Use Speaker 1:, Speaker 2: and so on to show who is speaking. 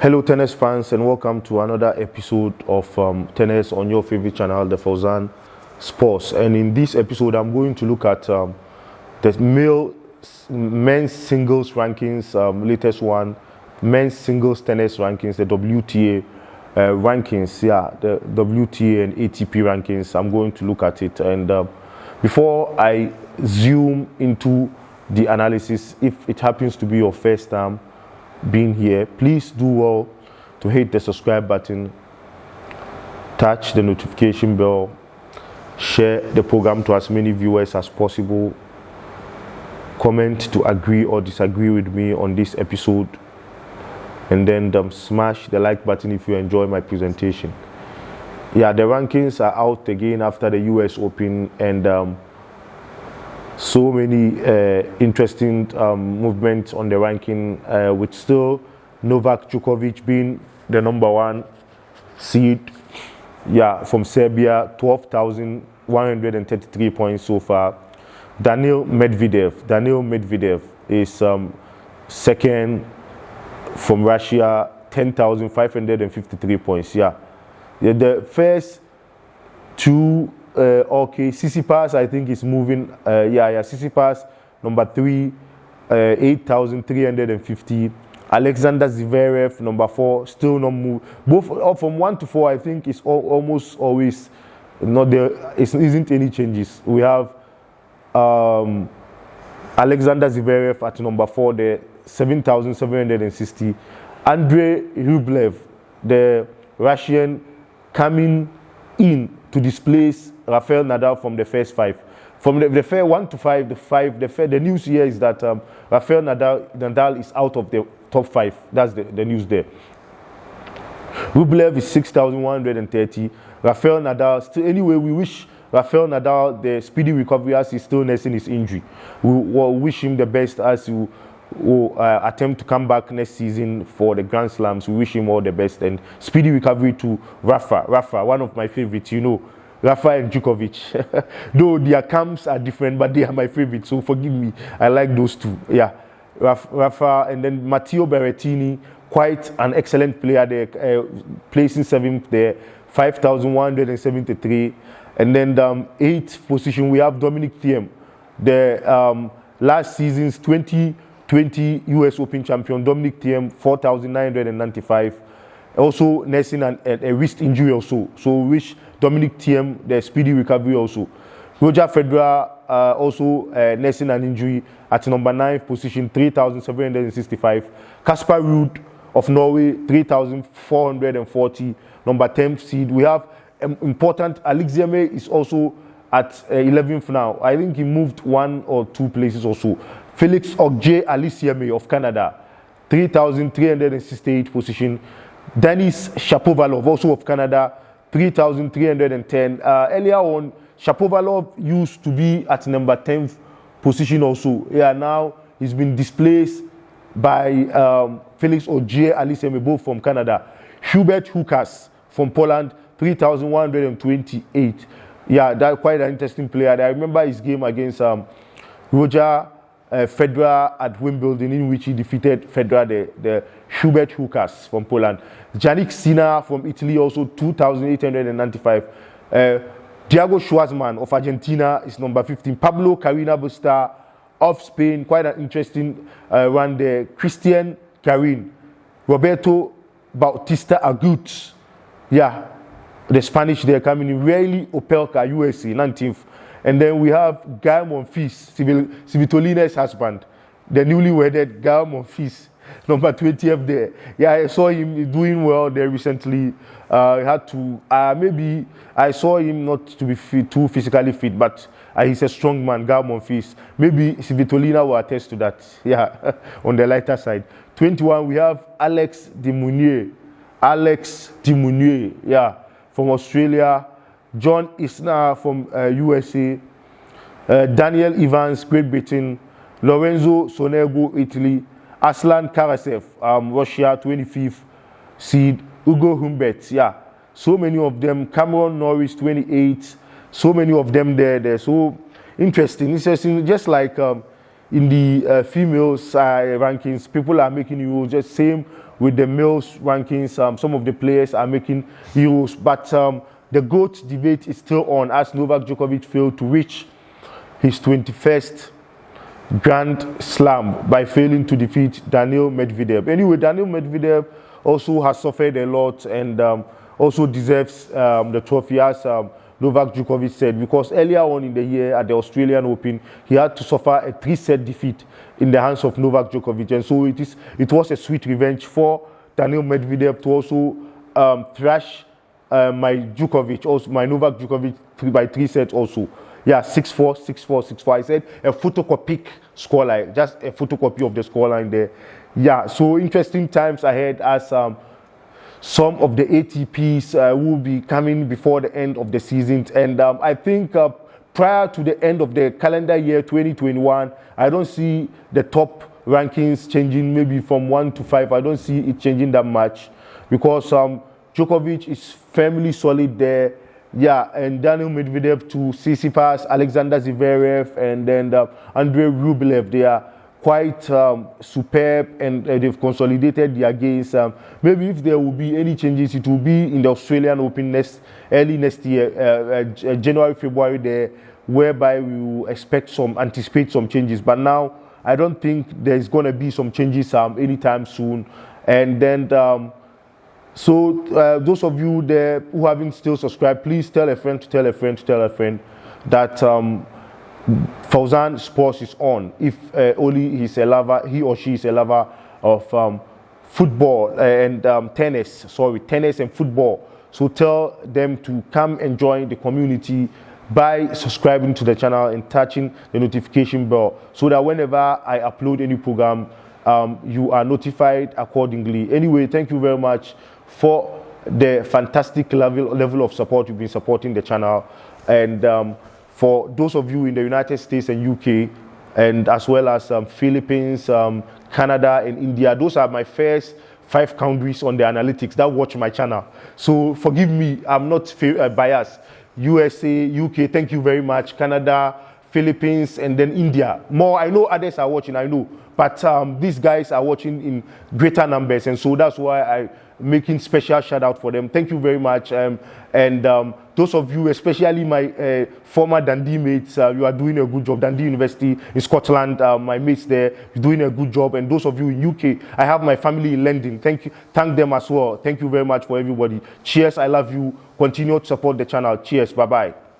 Speaker 1: Hello tennis fans, and welcome to another episode of tennis on your favorite channel, the Fauzan Sports. And in this episode I'm going to look at the men's singles rankings, latest one, men's singles tennis rankings, the WTA rankings, the WTA and ATP rankings. I'm going to look at it, and before I zoom into the analysis, if it happens to be your first time being here, please do well to hit the subscribe button, touch the notification bell, share the program to as many viewers as possible, comment to agree or disagree with me on this episode, and then smash the like button if you enjoy my presentation. The rankings are out again after the US Open, and so many interesting movements on the ranking, with still Novak Djokovic being the #1 seed, from Serbia, 12,133 points so far. Daniil Medvedev is second from Russia, 10,553 points. The first two, Tsitsipas, I think, is moving. Tsitsipas, #3, 8,350. Alexander Zverev, #4, still not moved. Both from 1 to 4, I think, is almost always not there. Isn't any changes. We have Alexander Zverev at #4 there, 7,760. Andrei Rublev, the Russian, coming in to displace Rafael Nadal from the first 5. From the fair 1 to 5, the news here is that Rafael Nadal is out of the top 5. That's the news there. Rublev is 6,130. Rafael Nadal, still, anyway, we wish Rafael Nadal the speedy recovery as he's still nursing his injury. We wish him the best as he will attempt to come back next season for the Grand Slams. We wish him all the best and speedy recovery to Rafa, one of my favorites, Rafael and Djokovic. Though their camps are different, but they are my favorites, so forgive me. I like those two. Rafa, and then Matteo Berrettini, quite an excellent player there, placing 7th there, 5,173. And then 8th position, we have Dominic Thiem, the last season's 2020 US Open champion. Dominic Thiem, 4,995. Also nursing a wrist injury also. So we wish Dominic Thiem the speedy recovery also. Roger Federer, also nursing an injury at #9th position, 3,765. Casper Ruud of Norway, 3,440, #10th seed. We have important Alexander is also at 11th now. I think he moved 1 or 2 places also. Felix Auger-Aliassime of Canada, 3,368 position. Denis Shapovalov, also of Canada, 3,310. Earlier on, Shapovalov used to be at #10th position also. Now he's been displaced by Felix Auger-Aliassime, both from Canada. Hubert Hurkacz from Poland, 3,128. That's quite an interesting player. I remember his game against Roger Federer at Wimbledon, in which he defeated Federer, the Hubert Hurkacz from Poland. Jannik Sinner from Italy, also 2,895. Diego Schwartzman of Argentina is #15. Pablo Carreño Busta of Spain, quite an interesting run there. Christian Garin. Roberto Bautista Agut, the Spanish there coming in. Riley Opelka, USA, 19th. And then we have Guy Monfils, Svitolina's husband, the newly wedded Guy Monfils, #20th there. I saw him doing well there recently. Had to maybe I saw him not to be too physically fit, but he's a strong man, Guy Monfils. Maybe Svitolina will attest to that. On the lighter side. 21, we have Alex de Munier, from Australia. John Isner from USA, Daniel Evans, Great Britain, Lorenzo Sonego, Italy, Aslan Karasev, Russia, 25th seed, Ugo Humbert, so many of them. Cameron Norris, 28, so many of them there. They're so interesting, just like in the females rankings, people are making euros. Just same with the males rankings. Some of the players are making euros, but the GOAT debate is still on as Novak Djokovic failed to reach his 21st Grand Slam by failing to defeat Daniil Medvedev. Anyway, Daniil Medvedev also has suffered a lot and also deserves the trophy, as Novak Djokovic said, because earlier on in the year at the Australian Open, he had to suffer a 3-set defeat in the hands of Novak Djokovic. And so it was a sweet revenge for Daniil Medvedev to also thrash my Novak Djokovic by 3 sets also. Yeah, 6-4, 6-4, 6-4. I said a photocopic scoreline, just a photocopy of the scoreline there. Yeah, so interesting times ahead as some of the ATPs will be coming before the end of the season. And I think prior to the end of the calendar year 2021, I don't see the top rankings changing maybe from 1 to 5. I don't see it changing that much because Djokovic is firmly solid there. Yeah, and Daniil Medvedev to Tsitsipas, Alexander Zverev, and then Andrei Rublev. They are quite superb, and they've consolidated their gains. Maybe if there will be any changes, it will be in the Australian Open early next year, January, February there, whereby we will anticipate some changes. But now, I don't think there's going to be some changes anytime soon. And then, so those of you there who haven't still subscribed, please tell a friend to tell a friend to tell a friend that Fauzan Sports is on. If only he or she is a lover of football and tennis and football. So tell them to come and join the community by subscribing to the channel and touching the notification bell so that whenever I upload any program, you are notified accordingly. Anyway, thank you very much for the fantastic level of support you've been supporting the channel. And for those of you in the United States and UK, and as well as Philippines, Canada, and India, those are my first 5 countries on the analytics that watch my channel. So forgive me, I'm not biased. USA, UK, thank you very much. Canada, Philippines, and then India. More, I know others are watching, I know. But these guys are watching in greater numbers, and so that's why I'm making special shout out for them. Thank you very much. And those of you, especially my former Dundee mates, you are doing a good job. Dundee University in Scotland, my mates there, you're doing a good job. And those of you in UK, I have my family in London. Thank them as well. Thank you very much for everybody. Cheers, I love you. Continue to support the channel. Cheers, bye-bye.